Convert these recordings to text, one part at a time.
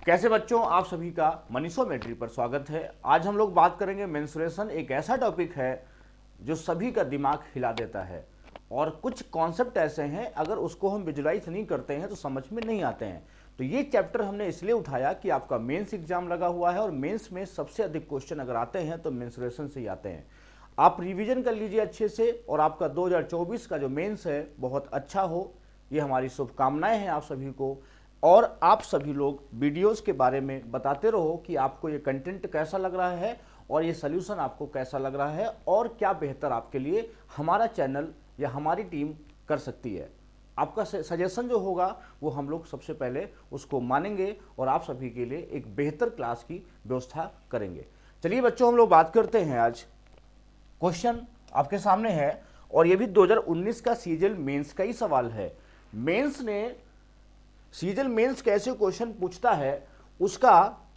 कैसे बच्चों, आप सभी का मनीषोमेट्री पर स्वागत है। आज हम लोग बात करेंगे मेंस्ट्रुएशन। एक ऐसा टॉपिक है जो सभी का दिमाग हिला देता है और कुछ कॉन्सेप्ट ऐसे हैं अगर उसको हम विजुलाइज नहीं करते हैं तो समझ में नहीं आते हैं। तो ये चैप्टर हमने इसलिए उठाया कि आपका मेंस एग्जाम लगा हुआ है और मेंस में सबसे अधिक क्वेश्चन अगर आते हैं तो मेंस्ट्रुएशन से ही आते हैं। आप रिवीजन कर लीजिए अच्छे से और आपका 2024 का जो मेंस है बहुत अच्छा हो, ये हमारी शुभकामनाएं हैं आप सभी को। और आप सभी लोग वीडियोस के बारे में बताते रहो कि आपको ये कंटेंट कैसा लग रहा है और ये सल्यूशन आपको कैसा लग रहा है और क्या बेहतर आपके लिए हमारा चैनल या हमारी टीम कर सकती है। आपका सजेशन जो होगा वो हम लोग सबसे पहले उसको मानेंगे और आप सभी के लिए एक बेहतर क्लास की व्यवस्था करेंगे। चलिए बच्चों, हम लोग बात करते हैं। आज क्वेश्चन आपके सामने है और ये भी 2019 का सीजीएल मेंस का ही सवाल है। मेंस ने सीजीएल मेंस कैसे क्वेश्चन पूछता है उसका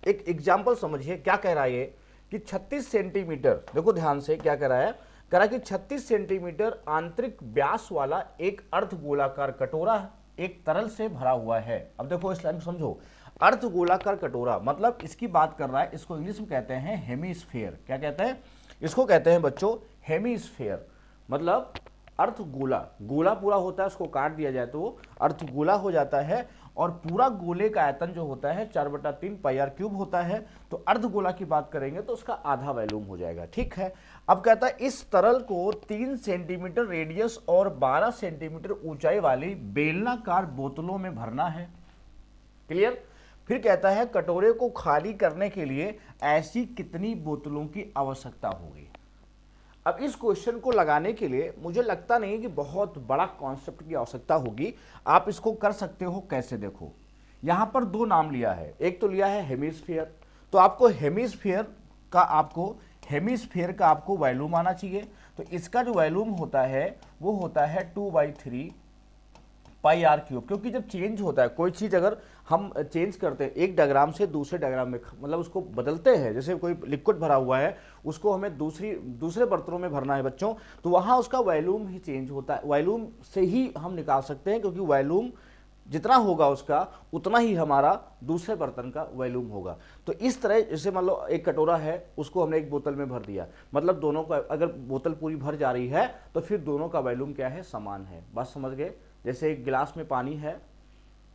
एक एग्जाम्पल समझिए। क्या कह रहा है ये कि 36 सेंटीमीटर, देखो ध्यान से क्या कह रहा है, कह रहा है कि 36 सेंटीमीटर आंतरिक व्यास वाला एक अर्धगोलाकार कटोरा एक तरल से भरा हुआ है। अब देखो इस लाइन को समझो, अर्धगोलाकार कटोरा मतलब इसकी बात कर रहा है, इसको इंग्लिश में कहते हैं हेमीस्फेयर। क्या कहते हैं इसको? कहते हैं बच्चों हेमीस्फेयर। मतलब अर्धगोला, गोला पूरा होता है, उसको काट दिया जाए तो वो अर्धगोला हो जाता है और पूरा गोले का आयतन जो होता है 4/3 πr³ होता है। तो अर्धगोला की बात करेंगे तो उसका आधा वॉल्यूम हो जाएगा। ठीक है, अब कहता है इस तरल को 3 सेंटीमीटर रेडियस और 12 सेंटीमीटर ऊंचाई वाली बेलनाकार बोतलों में भरना है। क्लियर? फिर कहता है कटोरे को खाली करने के लिए ऐसी कितनी बोतलों की आवश्यकता होगी। अब इस क्वेश्चन को लगाने के लिए मुझे लगता नहीं कि बहुत बड़ा कॉन्सेप्ट की आवश्यकता होगी। आप इसको कर सकते हो कैसे, देखो यहां पर दो नाम लिया है, एक तो लिया है हेमीस्फीयर। तो आपको हेमीस्फीयर का आपको वॉल्यूम आना चाहिए। तो इसका जो वॉल्यूम होता है वो होता है 2/3 πr³। क्योंकि जब चेंज होता है कोई चीज़, अगर हम चेंज करते हैं एक डायग्राम से दूसरे डायग्राम में, मतलब उसको बदलते हैं, जैसे कोई लिक्विड भरा हुआ है उसको हमें दूसरे बर्तनों में भरना है बच्चों, तो वहाँ उसका वॉल्यूम ही चेंज होता है। वॉल्यूम से ही हम निकाल सकते हैं क्योंकि वॉल्यूम जितना होगा उसका उतना ही हमारा दूसरे बर्तन का वॉल्यूम होगा। तो इस तरह जैसे मान लो एक कटोरा है, उसको हमने एक बोतल में भर दिया, मतलब दोनों का अगर बोतल पूरी भर जा रही है तो फिर दोनों का वॉल्यूम क्या है, समान है। बात समझ गए? जैसे एक गिलास में पानी है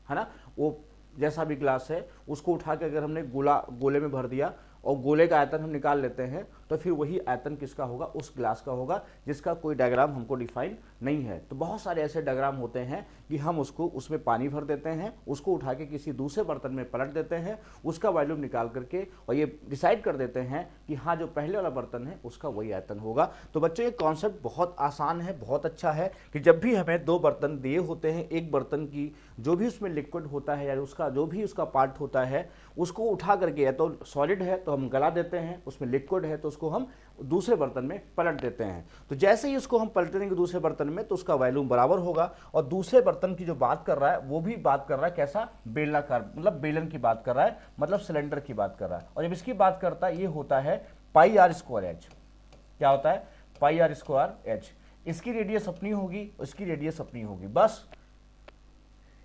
ना, वो जैसा भी गिलास है उसको उठा के अगर हमने गोले में भर दिया और गोले का आयतन हम निकाल लेते हैं तो फिर वही आयतन किसका होगा, उस गिलास का होगा, जिसका कोई डायग्राम हमको डिफाइन नहीं है। तो बहुत सारे ऐसे डायग्राम होते हैं कि हम उसमें पानी भर देते हैं, उसको उठा के किसी दूसरे बर्तन में पलट देते हैं, उसका वॉल्यूम निकाल करके और ये डिसाइड कर देते हैं कि हाँ जो पहले वाला बर्तन है उसका वही आयतन होगा। तो बच्चों ये कॉन्सेप्ट बहुत आसान है, बहुत अच्छा है कि जब भी हमें दो बर्तन दिए होते हैं, एक बर्तन की जो भी उसमें लिक्विड होता है या उसका जो भी उसका पार्ट होता है उसको उठा करके, या तो सॉलिड है तो हम गला देते हैं, उसमें लिक्विड है तो उसको हम दूसरे बर्तन में पलट देते हैं। तो जैसे ही उसको हम पलट देंगे दूसरे बर्तन में तो उसका वॉल्यूम बराबर होगा। और दूसरे बर्तन की जो बात कर रहा है वो भी बात कर रहा है कैसा, बेलनाकार, मतलब बेलन की बात कर रहा है, मतलब सिलेंडर की बात कर रहा है। और जब इसकी बात करता है ये होता है πr²h। क्या होता है? πr²h। इसकी रेडियस अपनी होगी, इसकी रेडियस अपनी होगी। बस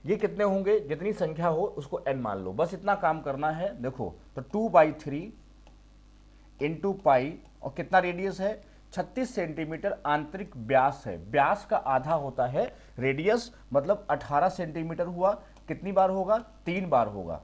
ये कितने होंगे, जितनी संख्या हो उसको n मान लो, बस इतना काम करना है। देखो तो 2/3 इंटू पाई और कितना रेडियस है, 36 सेंटीमीटर आंतरिक व्यास है। व्यास का आधा होता है रेडियस, मतलब 18 सेंटीमीटर हुआ। कितनी बार होगा? 3 बार होगा।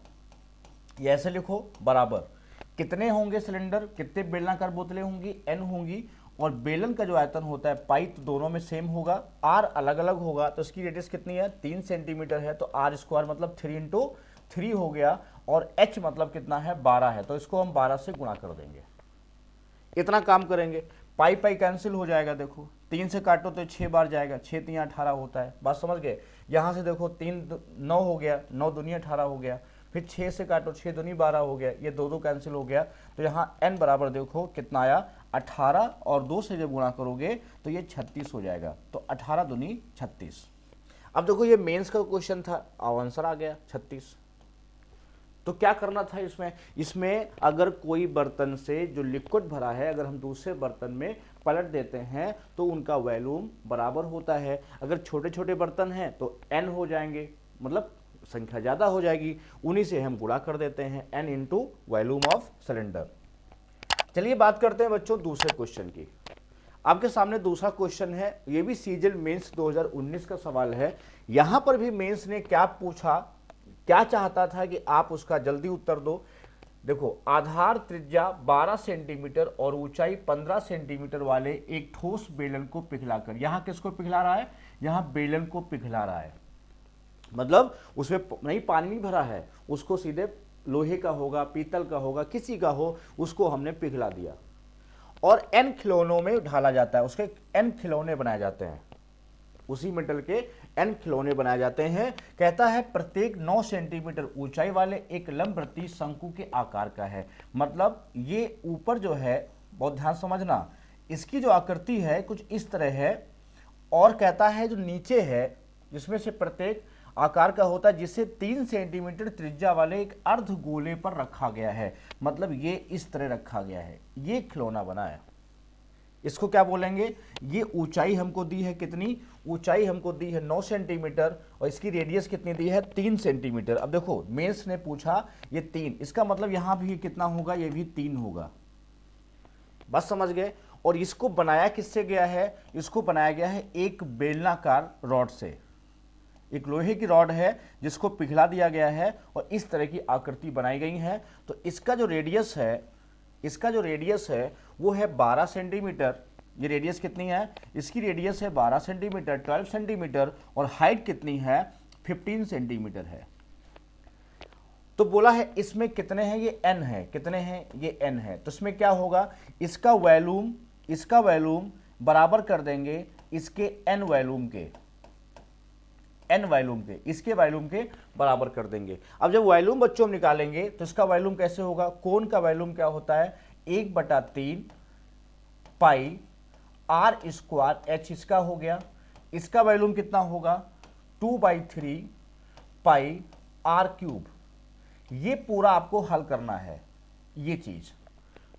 ये ऐसे लिखो बराबर कितने होंगे सिलेंडर, कितने बेलनाकार बोतलें होंगी, n होंगी। और बेलन का जो आयतन होता है पाई, तो दोनों में सेम होगा, r अलग अलग होगा। तो इसकी रेडियस कितनी है? 3 सेंटीमीटर है, तो r² मतलब 3 इंटू 3 हो गया। और h मतलब कितना है? 12 है, तो इसको हम 12 से गुणा कर देंगे। इतना काम करेंगे, पाई पाई कैंसिल हो जाएगा। देखो 3 से काटो तो 6 बार जाएगा, 6 3 18 होता है। बात समझ गए? यहाँ से देखो 3 9 हो गया, 9 दूनी 18 हो गया। फिर 6 से काटो, 6 दूनी 12 हो गया, ये 2 2 कैंसिल हो गया। तो यहाँ n बराबर देखो कितना आया, 18, और 2 से जब गुणा करोगे तो ये 36 हो जाएगा। तो 18 दूनी 36। अब देखो ये मेंस का क्वेश्चन था, आंसर आ गया 36। तो क्या करना था इसमें अगर कोई बर्तन से जो लिक्विड भरा है अगर हम दूसरे बर्तन में पलट देते हैं तो उनका वॉल्यूम बराबर होता है। अगर छोटे छोटे बर्तन हैं तो n हो जाएंगे, मतलब संख्या ज़्यादा हो जाएगी, उन्हीं से हम गुणा कर देते हैं n into volume of cylinder. चलिए बात करते हैं बच्चों दूसरे क्वेश्चन की। आपके सामने दूसरा क्वेश्चन है, ये भी सीजीएल मेंस 2019 का सवाल है। यहां पर भी मेंस ने क्या पूछा, क्या चाहता था कि आप उसका जल्दी उत्तर दो। देखो, आधार त्रिज्या 12 सेंटीमीटर और ऊंचाई 15 सेंटीमीटर वाले एक ठोस बेलन को पिघलाकर, यहां किसको पिघला रहा है, यहां बेलन को पिघला रहा है, मतलब उसमें नहीं पानी नहीं भरा है, उसको सीधे लोहे का होगा, पीतल का होगा, किसी का हो, उसको हमने पिघला दिया और n खिलौनों में ढाला जाता है, उसके n खिलौने बनाए जाते हैं, उसी मेटल के n खिलौने बनाए जाते हैं। कहता है प्रत्येक 9 सेंटीमीटर ऊंचाई वाले एक लंबवृत्तीय शंकु के आकार का है। मतलब ये ऊपर जो है, बहुत ध्यान समझना, इसकी जो आकृति है कुछ इस तरह है, और कहता है जो नीचे है जिसमें से प्रत्येक आकार का होता है, जिसे 3 सेंटीमीटर त्रिज्या वाले एक अर्ध गोले पर रखा गया है। मतलब ये इस तरह रखा गया है, ये खिलौना बना है। इसको क्या बोलेंगे, ये ऊंचाई हमको दी है कितनी, ऊंचाई हमको दी है 9 सेंटीमीटर और इसकी रेडियस कितनी दी है 3 सेंटीमीटर। अब देखो मेंस ने पूछा ये 3, इसका मतलब यहां भी कितना होगा, ये भी 3 होगा। बस समझ गए। और इसको बनाया किससे गया है, इसको बनाया गया है एक बेलनाकार रॉड से, एक लोहे की रॉड है जिसको पिघला दिया गया है और इस तरह की आकृति बनाई गई है। तो इसका जो रेडियस है, इसका जो रेडियस है वो है 12 सेंटीमीटर। ये रेडियस कितनी है, इसकी रेडियस है 12 सेंटीमीटर, 12 सेंटीमीटर, और हाइट कितनी है 15 सेंटीमीटर है। तो बोला है इसमें कितने हैं, ये n है, कितने हैं, ये n है। तो इसमें क्या होगा, इसका वॉल्यूम बराबर कर देंगे इसके n वॉल्यूम के, इसके वॉल्यूम के बराबर कर देंगे। अब जब वॉल्यूम बच्चों हम निकालेंगे तो इसका वॉल्यूम कैसे होगा, कोण का वॉल्यूम क्या होता है 1/3 पाई r स्क्वायर h, इसका हो गया। इसका वॉल्यूम कितना होगा 2/3 पाई r क्यूब। ये पूरा आपको हल करना है ये चीज।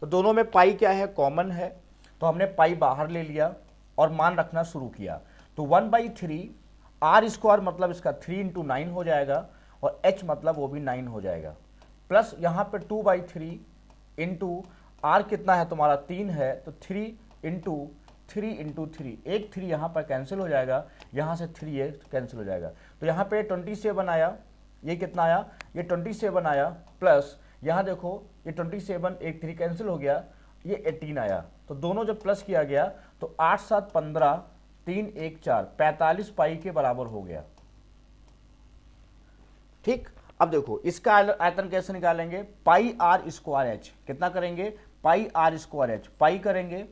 तो दोनों में पाई क्या है, कॉमन है, तो हमने पाई बाहर ले लिया और मान रखना शुरू किया। तो 1/3 r स्क्वायर मतलब इसका 3 × 9 हो जाएगा और h मतलब वो भी 9 हो जाएगा, प्लस यहाँ पे 2/3 इंटू r कितना है तुम्हारा 3 है, तो 3 × 3, एक 3 यहाँ पर कैंसिल हो जाएगा, यहाँ से 3 ये कैंसिल हो जाएगा। तो यहाँ पे 27 आया, ये कितना आया, ये 27 आया, प्लस यहाँ देखो ये 27, एक 3 कैंसिल हो गया, ये 18 आया। तो दोनों जब प्लस किया गया तो 8 7 15, 3 1 4, 45 पाई के बराबर हो गया। ठीक, अब देखो इसका आयतन कैसे निकालेंगे, पाई r स्क्वायर h, कितना करेंगे पाई r स्क्वायर h, पाई करेंगे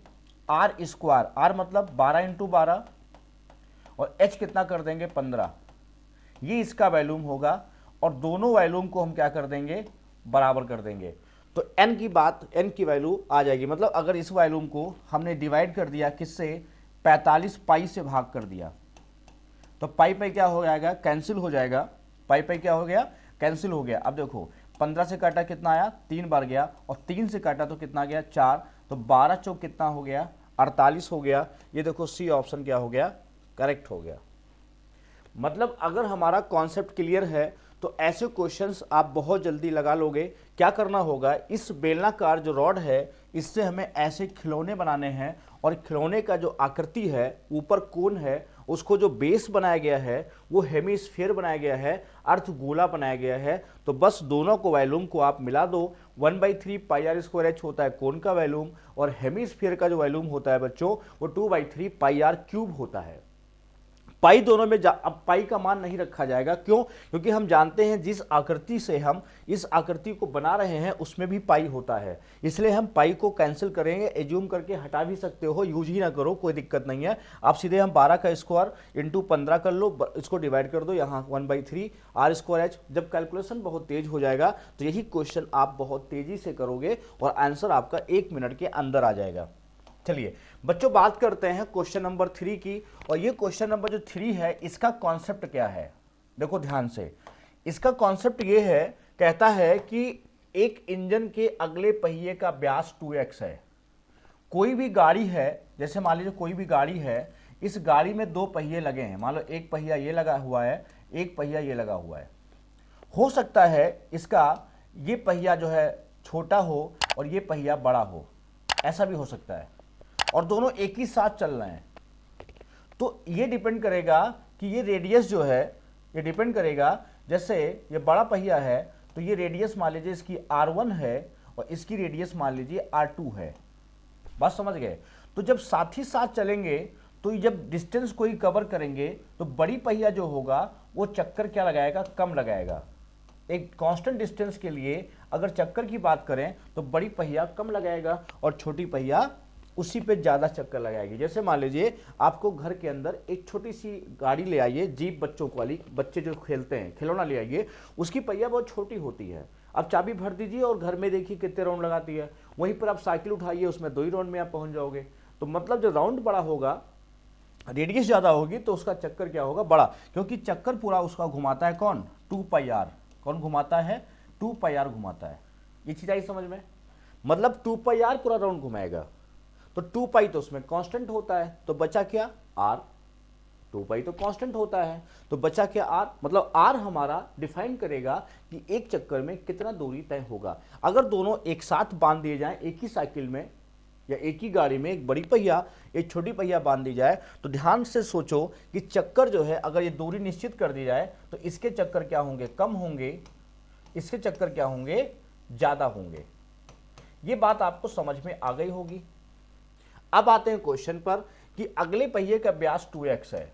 r स्क्वायर, r मतलब 12 × 12 और h कितना कर देंगे 15, ये इसका वॉल्यूम होगा। और दोनों वॉल्यूम को हम क्या कर देंगे, बराबर कर देंगे। तो n की वैल्यू आ जाएगी। मतलब अगर इस वॉल्यूम को हमने डिवाइड कर दिया किससे, 45 पाई से भाग कर दिया, तो पाई क्या हो जाएगा, कैंसिल हो जाएगा, पाई क्या हो गया, कैंसिल हो गया। अब देखो 15 से काटा कितना आया, 3 बार गया, और 3 से काटा तो कितना गया 4, तो 12 चौक कितना हो गया 48 हो गया। ये देखो सी ऑप्शन क्या हो गया, करेक्ट हो गया। मतलब अगर हमारा कॉन्सेप्ट क्लियर है तो ऐसे क्वेश्चंस आप बहुत जल्दी लगा लोगे। क्या करना होगा, इस बेलनाकार जो रॉड है इससे हमें ऐसे खिलौने बनाने हैं, और खिलौने का जो आकृति है, ऊपर कोन है, उसको जो बेस बनाया गया है वो हेमिस्फीयर बनाया गया है, अर्धगोला बनाया गया है। तो बस दोनों को वॉल्यूम को आप मिला दो, 1/3 पाई r स्क्वायर h होता है कोन का वॉल्यूम, और हेमिस्फीयर का जो वॉल्यूम होता है बच्चों वो 2/3 पाई r क्यूब होता है। पाई दोनों में अब पाई का मान नहीं रखा जाएगा, क्यों, क्योंकि हम जानते हैं जिस आकृति से हम इस आकृति को बना रहे हैं उसमें भी पाई होता है, इसलिए हम पाई को कैंसिल करेंगे। एज्यूम करके हटा भी सकते हो, यूज ही ना करो, कोई दिक्कत नहीं है। आप सीधे हम 12 का स्क्वायर इंटू 15 कर लो, इसको डिवाइड कर दो, यहाँ 1/3 r स्क्वायर h। जब कैलकुलेशन बहुत तेज हो जाएगा तो यही क्वेश्चन आप बहुत तेजी से करोगे और आंसर आपका 1 मिनट के अंदर आ जाएगा। चलिए बच्चों बात करते हैं क्वेश्चन नंबर 3 की, और ये क्वेश्चन नंबर जो 3 है इसका कॉन्सेप्ट क्या है, देखो ध्यान से। इसका कॉन्सेप्ट ये है, कहता है कि एक इंजन के अगले पहिए का व्यास 2x है। कोई भी गाड़ी है, जैसे मान लीजिए कोई भी गाड़ी है, इस गाड़ी में 2 पहिए लगे हैं, मान लो एक पहिया ये लगा हुआ है, एक पहिया ये लगा हुआ है। हो सकता है इसका ये पहिया जो है छोटा हो और ये पहिया बड़ा हो, ऐसा भी हो सकता है, और दोनों एक ही साथ चल रहे हैं। तो ये डिपेंड करेगा कि ये रेडियस जो है, ये डिपेंड करेगा, जैसे ये बड़ा पहिया है तो ये रेडियस मान लीजिए इसकी R1 है और इसकी रेडियस मान लीजिए R2 है। बात समझ गए? तो जब साथ ही साथ चलेंगे तो जब डिस्टेंस कोई कवर करेंगे तो बड़ी पहिया जो होगा वो चक्कर क्या लगाएगा, कम लगाएगा। एक कांस्टेंट डिस्टेंस के लिए अगर चक्कर की बात करें तो बड़ी पहिया कम लगाएगा और छोटी पहिया उसी पे ज़्यादा चक्कर लगाएगी। जैसे मान लीजिए आपको घर के अंदर एक छोटी सी गाड़ी ले आइए, जीप बच्चों वाली, बच्चे जो खेलते हैं, खिलौना ले आइए, उसकी पहिया बहुत छोटी होती है। आप चाबी भर दीजिए और घर में देखिए कितने राउंड लगाती है। वहीं पर आप साइकिल उठाइए, उसमें 2 ही राउंड में आप पहुंच जाओगे। तो मतलब जो राउंड बड़ा होगा, रेडियस ज़्यादा होगी, तो उसका चक्कर क्या होगा, बड़ा, क्योंकि चक्कर पूरा उसका घुमाता है कौन, 2πr। कौन घुमाता है, 2πr घुमाता है। ये चीज़ आई समझ में? मतलब 2πr पूरा राउंड घुमाएगा। तो 2π तो उसमें कांस्टेंट होता है, तो बचा क्या, r। 2π तो कांस्टेंट होता है, तो बचा क्या, r। मतलब r हमारा डिफाइन करेगा कि एक चक्कर में कितना दूरी तय होगा। अगर दोनों एक साथ बांध दिए जाएं, एक ही साइकिल में या एक ही गाड़ी में, एक बड़ी पहिया एक छोटी पहिया बांध दी जाए, तो ध्यान से सोचो कि चक्कर जो है, अगर ये दूरी निश्चित कर दी जाए तो इसके चक्कर क्या होंगे, कम होंगे, इसके चक्कर क्या होंगे, ज़्यादा होंगे। ये बात आपको समझ में आ गई होगी। अब आते हैं क्वेश्चन पर कि अगले पहिए का व्यास 2x है।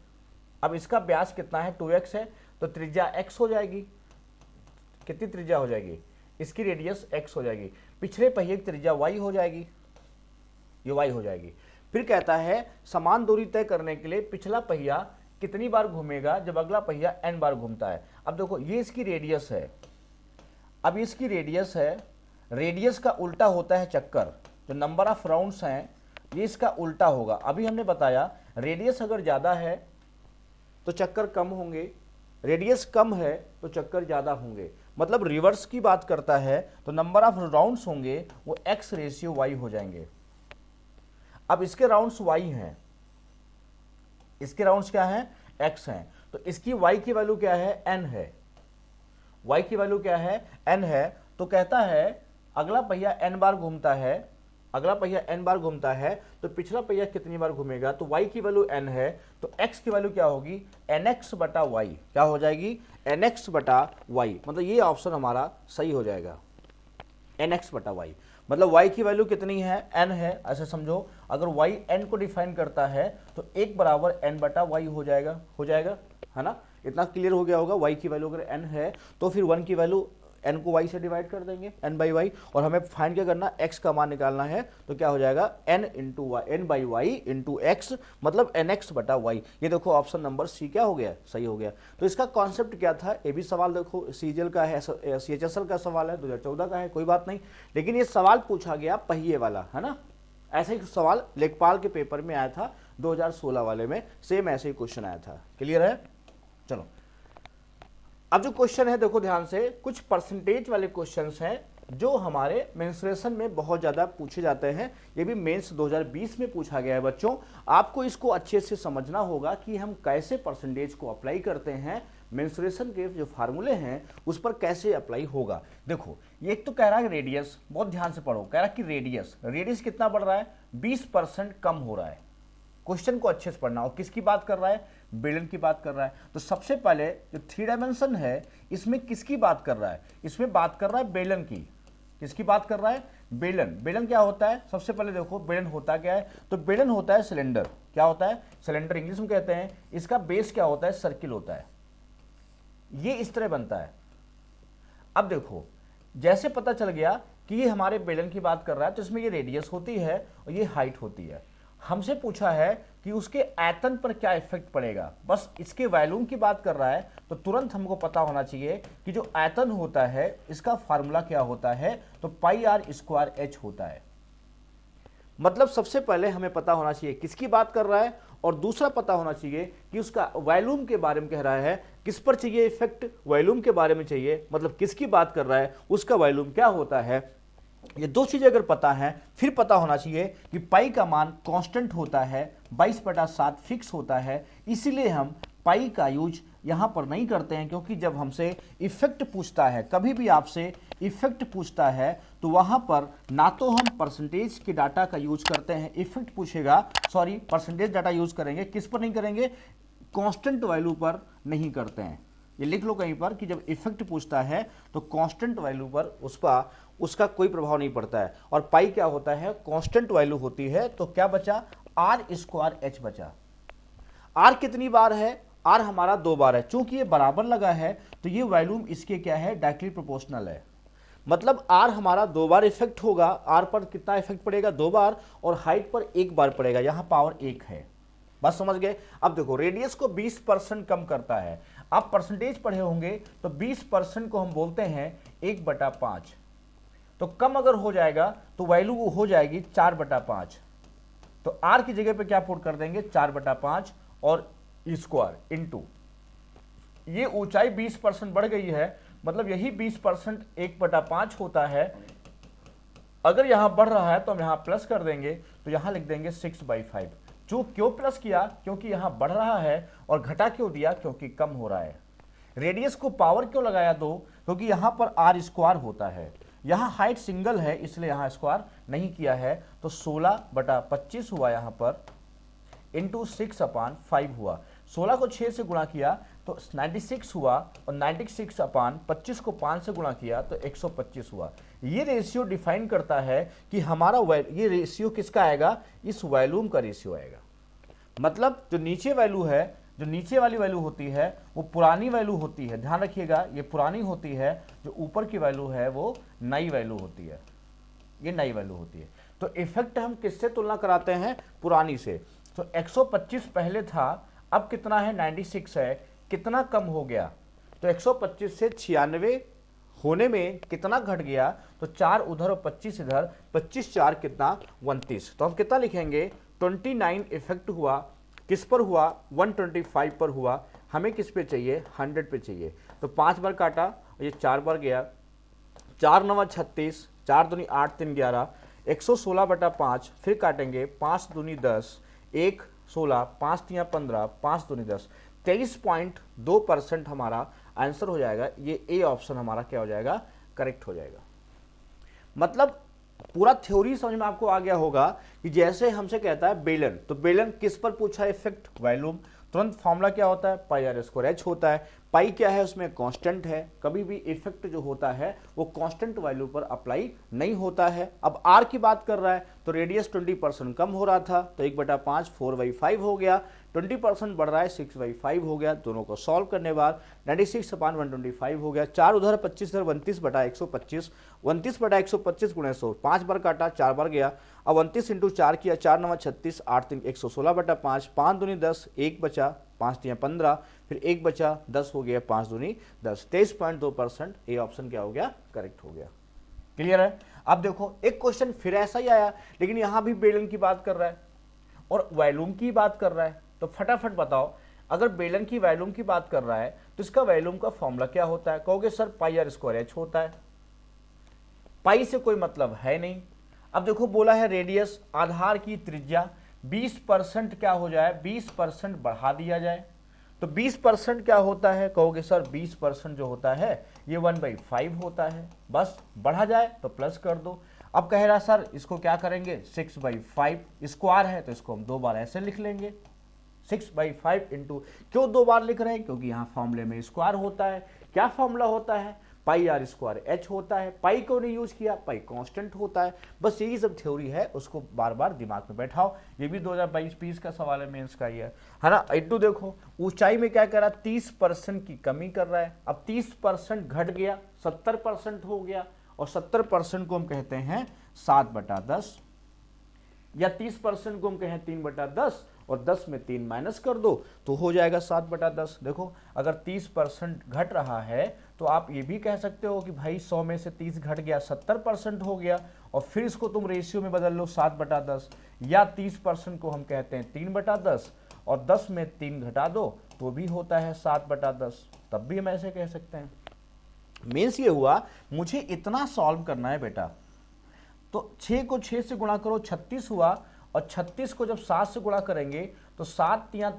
अब इसका व्यास कितना है, 2x है, तो त्रिज्या x हो जाएगी। कितनी त्रिज्या हो जाएगी, इसकी रेडियस x हो जाएगी। पिछले पहिए की त्रिज्या y हो जाएगी, ये y हो जाएगी। फिर कहता है समान दूरी तय करने के लिए पिछला पहिया कितनी बार घूमेगा जब अगला पहिया n बार घूमता है। अब देखो ये इसकी रेडियस है, अब इसकी रेडियस है, रेडियस का उल्टा होता है चक्कर, जो नंबर ऑफ राउंड्स हैं ये इसका उल्टा होगा। अभी हमने बताया रेडियस अगर ज़्यादा है तो चक्कर कम होंगे, रेडियस कम है तो चक्कर ज़्यादा होंगे। मतलब रिवर्स की बात करता है तो नंबर ऑफ राउंड्स होंगे वो x रेशियो y हो जाएंगे। अब इसके राउंड्स y हैं, इसके राउंड्स क्या हैं, x हैं, तो इसकी y की वैल्यू क्या है, n है। y की वैल्यू क्या है, n है। तो कहता है अगला पहिया n बार घूमता है, अगला पहिया n बार घूमता है, तो पिछला पहिया कितनी बार घूमेगा, तो y की वैल्यू n है, तो x की वैल्यू क्या होगी, nx बटा y। क्या हो जाएगी, nx बटा y। मतलब ये ऑप्शन हमारा सही हो जाएगा, nx बटा y। मतलब y की वैल्यू कितनी है, n है, ऐसे समझो। अगर y n को डिफाइन करता है तो 1 बराबर n बटा y हो जाएगा, है ना। इतना क्लियर हो गया होगा। y की वैल्यू अगर n है तो फिर 1 की वैल्यू n को y से डिवाइड कर देंगे, n बाई वाई, और हमें फाइंड क्या करना, x का मान निकालना है। तो क्या हो जाएगा, n into Y, n by Y into X, मतलब nx बटा y। ये देखो ऑप्शन नंबर सी क्या हो गया, सही हो गया। तो इसका कॉन्सेप्ट क्या था, ये भी सवाल देखो सीजीएल का है, CHSL का सवाल है, 2014 का है, कोई बात नहीं, लेकिन ये सवाल पूछा गया पहिए वाला, है ना। ऐसे ही सवाल लेखपाल के पेपर में आया था 2016 वाले में, सेम ऐसे ही क्वेश्चन आया था। क्लियर है? चलो अब जो क्वेश्चन है देखो ध्यान से, कुछ परसेंटेज वाले क्वेश्चंस हैं जो हमारे मेंसुरेशन में बहुत ज़्यादा पूछे जाते हैं। ये भी मेंस 2020 में पूछा गया है बच्चों। आपको इसको अच्छे से समझना होगा कि हम कैसे परसेंटेज को अप्लाई करते हैं, मेंसुरेशन के जो फार्मूले हैं उस पर कैसे अप्लाई होगा। देखो ये एक तो कह रहा है रेडियस, बहुत ध्यान से पढ़ो, कह रहा है कि रेडियस कितना बढ़ रहा है, 20% कम हो रहा है। क्वेश्चन को अच्छे से पढ़ना, और किसकी बात कर रहा है, बेलन की बात कर रहा है। तो सबसे पहले जो 3 डायमेंशन है इसमें किसकी बात कर रहा है, इसमें बात कर रहा है बेलन की। किसकी बात कर रहा है, बेलन। बेलन क्या होता है, सबसे पहले देखो बेलन होता क्या है, तो बेलन होता है सिलेंडर। क्या होता है, सिलेंडर इंग्लिश में कहते हैं। इसका बेस क्या होता है, सर्किल होता है। ये इस तरह बनता है। अब देखो जैसे पता चल गया कि ये हमारे बेलन की बात कर रहा है, तो इसमें ये रेडियस होती है और ये हाइट होती है। हमसे पूछा है कि उसके आयतन पर क्या इफेक्ट पड़ेगा, बस इसके वॉल्यूम की बात कर रहा है, तो तुरंत हमको पता होना चाहिए कि जो आयतन होता है इसका फार्मूला क्या होता है, तो πr²h होता है। मतलब सबसे पहले हमें पता होना चाहिए किसकी बात कर रहा है, और दूसरा पता होना चाहिए कि उसका वॉल्यूम के बारे में कह रहा है, किस पर चाहिए इफेक्ट, वॉल्यूम के बारे में चाहिए, मतलब किसकी बात कर रहा है, उसका वॉल्यूम क्या होता है। ये दो चीजें अगर पता है, फिर पता होना चाहिए कि पाई का मान कांस्टेंट होता है, 22/7 फिक्स होता है, इसीलिए हम पाई का यूज यहाँ पर नहीं करते हैं, क्योंकि जब हमसे इफेक्ट पूछता है, कभी भी आपसे इफेक्ट पूछता है तो वहाँ पर ना तो हम परसेंटेज के डाटा का यूज करते हैं, इफेक्ट पूछेगा, सॉरी परसेंटेज डाटा यूज करेंगे, किस पर नहीं करेंगे, कांस्टेंट वैल्यू पर नहीं करते हैं। ये लिख लो कहीं पर कि जब इफेक्ट पूछता है तो कांस्टेंट वैल्यू पर उसका कोई प्रभाव नहीं पड़ता है। और पाई क्या होता है, कांस्टेंट वैल्यू होती है। तो क्या बचा, आर स्क्वायर एच बचा। आर कितनी बार है, आर हमारा 2 बार है। चूंकि ये बराबर लगा है तो ये वैल्यूम इसके क्या है, डायरेक्टली प्रोपोर्शनल है। मतलब आर हमारा 2 बार इफेक्ट होगा, आर पर कितना इफेक्ट पड़ेगा, 2 बार, और हाइट पर 1 बार पड़ेगा, यहां पावर 1 है। बस समझ गए। अब देखो रेडियस को 20% कम करता है। आप परसेंटेज पढ़े होंगे तो 20% को हम बोलते हैं 1/5। तो कम अगर हो जाएगा तो वैल्यू वो हो जाएगी 4/5। तो आर की जगह पे क्या पुट कर देंगे, 4/5 और स्क्वायर इंटू, ये ऊंचाई 20% बढ़ गई है, मतलब यही 20% 1/5 होता है। अगर यहां बढ़ रहा है तो हम यहां प्लस कर देंगे, तो यहां लिख देंगे 6/5। जो क्यों प्लस किया, क्योंकि यहां बढ़ रहा है, और घटा क्यों दिया, क्योंकि कम हो रहा है। रेडियस को पावर क्यों लगाया 2, क्योंकि यहां पर आर स्क्वायर होता है, यहां हाइट सिंगल है इसलिए यहां स्क्वायर नहीं किया है। तो 16/25 हुआ यहां पर, इंटू 6/5 हुआ। 16 को 6 से गुणा किया तो 96 हुआ, और 96/25 को 5 से गुणा किया तो 125 हुआ। ये रेशियो डिफाइन करता है कि हमारा ये रेशियो किसका आएगा, इस वैल्यूम का रेशियो आएगा। मतलब जो नीचे वैल्यू है, जो नीचे वाली वैल्यू होती है वो पुरानी वैल्यू होती है, ध्यान रखिएगा, ये पुरानी होती है। जो ऊपर की वैल्यू है वो नई वैल्यू होती है, ये नई वैल्यू होती है। तो इफेक्ट हम किससे तुलना कराते हैं, पुरानी से। तो 125 पहले था, अब कितना है, 96 है, कितना कम हो गया। तो 125 से 96 होने में कितना घट गया, तो 4 उधर और 25 इधर, 25 4 कितना, 29। तो हम कितना लिखेंगे, 29 इफेक्ट हुआ, किस पर हुआ, 125 पर हुआ। हमें किस पे चाहिए, 100 पे चाहिए। तो 5 बार काटा, ये 4 बार गया, 4 9 36, 4 दूनी 8 3 11, 116/5, फिर काटेंगे, 5 दूनी 10, 1 16, 5 3 15, 5 दूनी 10, 23.2% हमारा आंसर हो जाएगा। ये ए ऑप्शन हमारा क्या हो जाएगा, करेक्ट हो जाएगा। मतलब पूरा थ्योरी समझ में आपको आ गया होगा कि जैसे हमसे कहता है बेलन, तो बेलन किस पर पूछा है, इफेक्ट, वैल्यूम। तुरंत फॉर्मूला क्या होता है, पाई आर स्क्वायर एच होता है। पाई क्या है, उसमें कांस्टेंट है, कभी भी इफेक्ट जो होता है वो कांस्टेंट वैल्यू पर अप्लाई नहीं होता है। अब आर की बात कर रहा है तो रेडियस 20% कम हो रहा था, तो 1/5 4/5 हो गया, 20% बढ़ रहा है 6/5 हो गया। दोनों को सॉल्व करने बाद 96/125 हो गया, 4 उधर 25 इधर, 29/125, 29/125 गुणे 100, 5 बार काटा, 4 बार गया। अब 29 इंटू 4 किया, 4 9 36, 8 3 116/5, 5 दूनी 10, 1 बचा, 5 3 15, फिर 1 बचा, 10 हो गया, 5 दूनी 10, 23.2%। ए ऑप्शन क्या हो गया, करेक्ट हो गया। क्लियर है। अब देखो एक क्वेश्चन फिर ऐसा ही आया, लेकिन यहां भी बेलन की बात कर रहा है और वैल्यूम की बात कर रहा है। तो फटाफट बताओ, अगर बेलन की वैल्यूम की बात कर रहा है तो इसका वैल्यूम का फॉर्मूला क्या होता है, कहोगे sir pi R square H होता है। पाई से कोई मतलब है नहीं। अब देखो बोला है रेडियस, आधार की त्रिज्या 20% क्या हो जाए, 20% बढ़ा दिया जाए। तो 20% क्या होता है, कहोगे सर 20% जो होता है ये 1/5 होता है। बस बढ़ा जाए तो प्लस कर दो। अब कह रहा सर इसको क्या करेंगे, 6/5 स्क्वायर है तो इसको हम 2 बार ऐसे लिख लेंगे, 6/5 इंटू, क्यों 2 बार लिख रहे हैं, क्योंकि यहाँ फॉर्मूले में स्क्वायर होता है। क्या फॉर्मूला होता है, पाई आर स्क्वायर एच होता है। पाई को नहीं यूज किया, पाई कांस्टेंट होता है। बस यही सब थ्योरी है, उसको बार बार दिमाग में बैठाओ। ये भी 2022-23 का सवाल है, मेंस का ही है ना। इंटू देखो ऊंचाई में क्या कर रहा है, 30% की कमी कर रहा है। अब 30% घट गया, 70% हो गया, और 70% को हम कहते हैं 7/10, या 30% को हम कहें 3/10, और 10 में 3 माइनस कर दो तो हो जाएगा 7/10। देखो अगर 30% घट रहा है तो आप ये भी कह सकते हो कि भाई 100 में से 30 घट गया, 70% हो गया, और फिर इसको तुम रेशियो में बदल लो 7/10, या 30% को हम कहते हैं 3/10, और 10 में 3 घटा दो तो भी होता है 7/10, तब भी हम ऐसे कह सकते हैं। मीन्स ये हुआ मुझे इतना सॉल्व करना है बेटा, तो 6 को 6 से गुणा करो, 36 हुआ, और 36 को जब 7 से गुणा करेंगे तो 7 या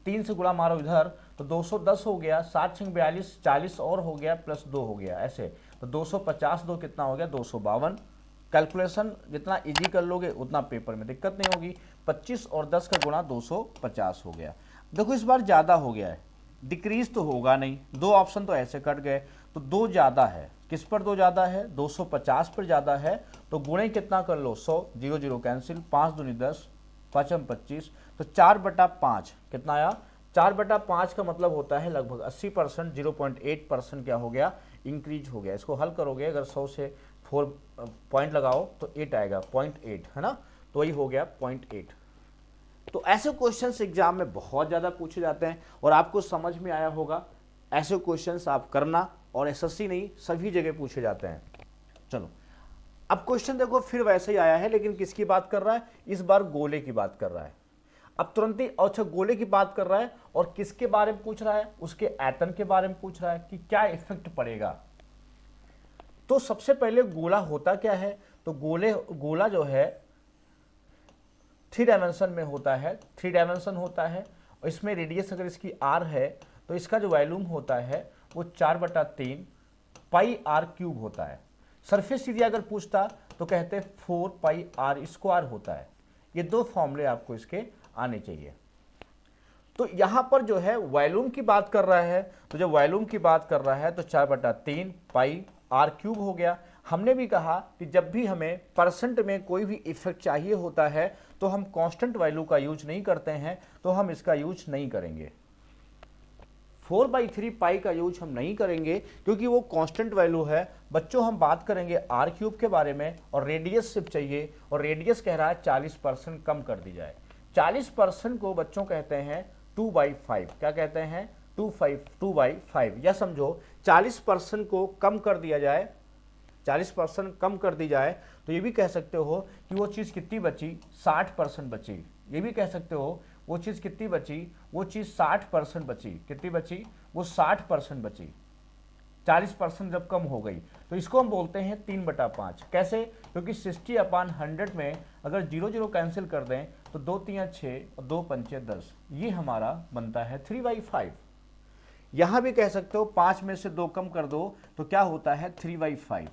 3 से गुणा मारो इधर तो 210 हो गया, 7 6 42, 40 और हो गया प्लस 2 हो गया ऐसे, तो 250 2 कितना हो गया 252। कैलकुलेशन जितना इजी कर लोगे उतना पेपर में दिक्कत नहीं होगी। 25 और 10 का गुणा 250 हो गया। देखो इस बार ज़्यादा हो गया है, डिक्रीज तो होगा नहीं, 2 ऑप्शन तो ऐसे कट गए, तो 2 ज़्यादा है। किस पर 2 ज़्यादा है? 250 पर ज़्यादा है, तो गुणे कितना कर लो 100, 0 0 कैंसिल, 5 दूनी 10, 5 25, तो 4/5 कितना आया? 4/5 का मतलब होता है लगभग 80%, 0.8% क्या हो गया? इंक्रीज हो गया। इसको हल करोगे अगर 100 से 4 पॉइंट लगाओ तो 8 आएगा, 0.8 है ना, तो वही हो गया 0.8। तो ऐसे क्वेश्चंस एग्जाम में बहुत ज़्यादा पूछे जाते हैं और आपको समझ में आया होगा। ऐसे क्वेश्चंस आप करना, और एसएससी नहीं सभी जगह पूछे जाते हैं। चलो अब क्वेश्चन देखो फिर वैसे ही आया है, लेकिन किसकी बात कर रहा है? इस बार गोले की बात कर रहा है। अब तुरंत ही अच्छा गोले की बात कर रहा है, और किसके बारे में पूछ रहा है? उसके एटम के बारे में पूछ रहा है कि क्या इफेक्ट पड़ेगा। तो सबसे पहले गोला होता क्या है? तो गोला जो है 3 डायमेंशन में होता है, 3 डायमेंशन होता है, और इसमें रेडियस अगर इसकी r है तो इसका जो वॉल्यूम होता है वो 4/3 पाई r क्यूब होता है। सरफेस एरिया अगर पूछता तो कहते 4 पाई r स्क्वायर होता है। ये 2 फॉर्मूले आपको इसके आने चाहिए। तो यहां पर जो है वॉल्यूम की बात कर रहा है, तो जब वॉल्यूम की बात कर रहा है तो 4/3 पाई r क्यूब हो गया। हमने भी कहा कि जब भी हमें परसेंट में कोई भी इफेक्ट चाहिए होता है तो हम कांस्टेंट वैल्यू का यूज नहीं करते हैं, तो हम इसका यूज नहीं करेंगे। 4/3 पाई का यूज हम नहीं करेंगे क्योंकि वो कांस्टेंट वैल्यू है। बच्चों हम बात करेंगे r क्यूब के बारे में, और रेडियस सिर्फ चाहिए, और रेडियस कह रहा है 40% कम कर दी जाए। 40% को बच्चों कहते हैं 2/5। क्या कहते हैं? 2/5। या समझो 40% को कम कर दिया जाए, 40% कम कर दी जाए, तो ये भी कह सकते हो कि वो चीज़ कितनी बची? 60% बची। ये भी कह सकते हो वो चीज़ कितनी बची? वो चीज़ 60% बची। कितनी बची? वो 60% बची। 40% जब कम हो गई तो इसको हम बोलते हैं 3/5। कैसे? क्योंकि 60/100 में अगर 0 0 कैंसिल कर दें तो 2 3 6 और 2 5 10, ये हमारा बनता है 3/5। यहां भी कह सकते हो 5 में से 2 कम कर दो तो क्या होता है? 3/5।